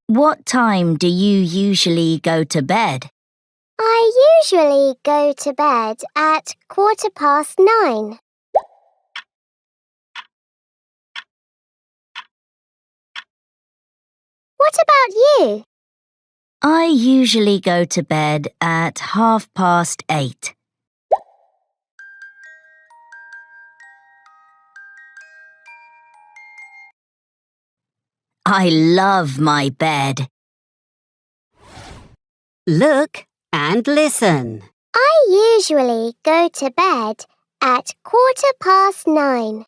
What time do you usually go to bed? I usually go to bed at 9:15. What about you? I usually go to bed at 8:30. I love my bed. Look and listen. I usually go to bed at 9:15.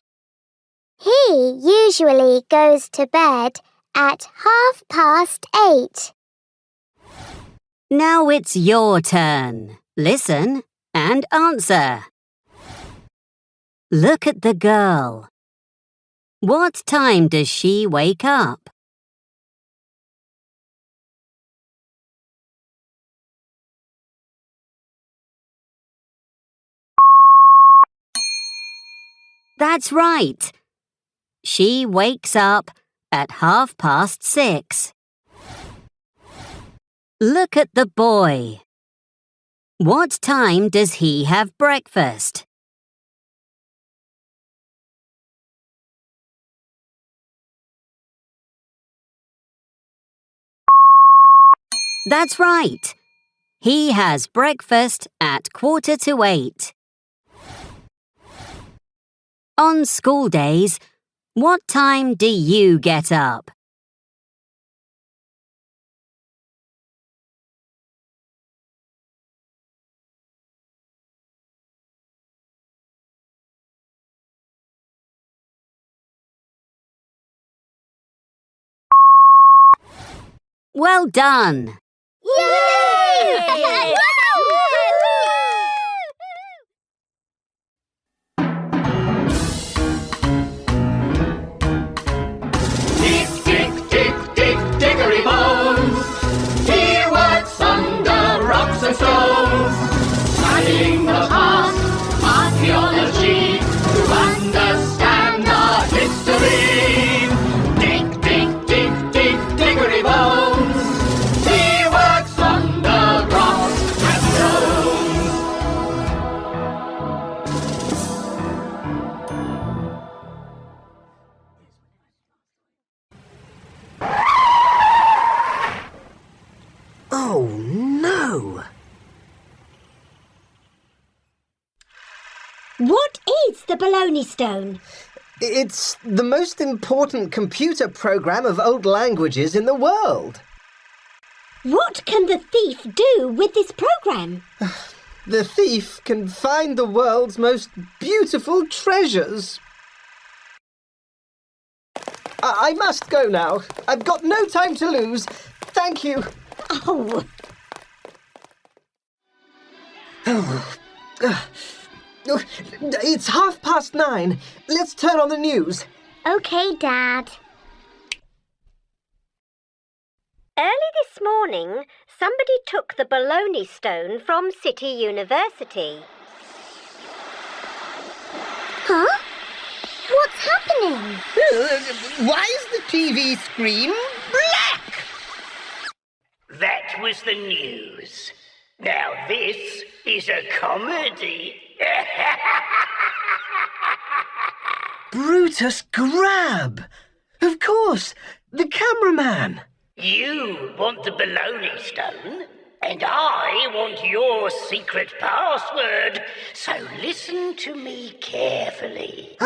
He usually goes to bed at 8:30. Now it's your turn. Listen and answer. Look at the girl. What time does she wake up? That's right. She wakes up at 6:30. Look at the boy. What time does he have breakfast? That's right. He has breakfast at 7:45. On school days, what time do you get up? Well done! Yay! Dig, dig, dig, dig, diggery bones. He works under rocks and stones, studying the past, archaeology, to understand our history. Dig, dig, dig, dig, diggery bones. He works under rocks and stones. Oh, no! What is the Bologna Stone? It's the most important computer program of old languages in the world. What can the thief do with this program? The thief can find the world's most beautiful treasures. I must go now. I've got no time to lose. Thank you. Oh, It's 9:30. Let's turn on the news. Okay, Dad. early this morning, somebody took the Bologna Stone from City University. Huh? What's happening? Why is the TV screen black? That was the news. Now this is a comedy. Brutus Grab! Of course, the cameraman. You want the Bologna Stone, and I want your secret password. So listen to me carefully.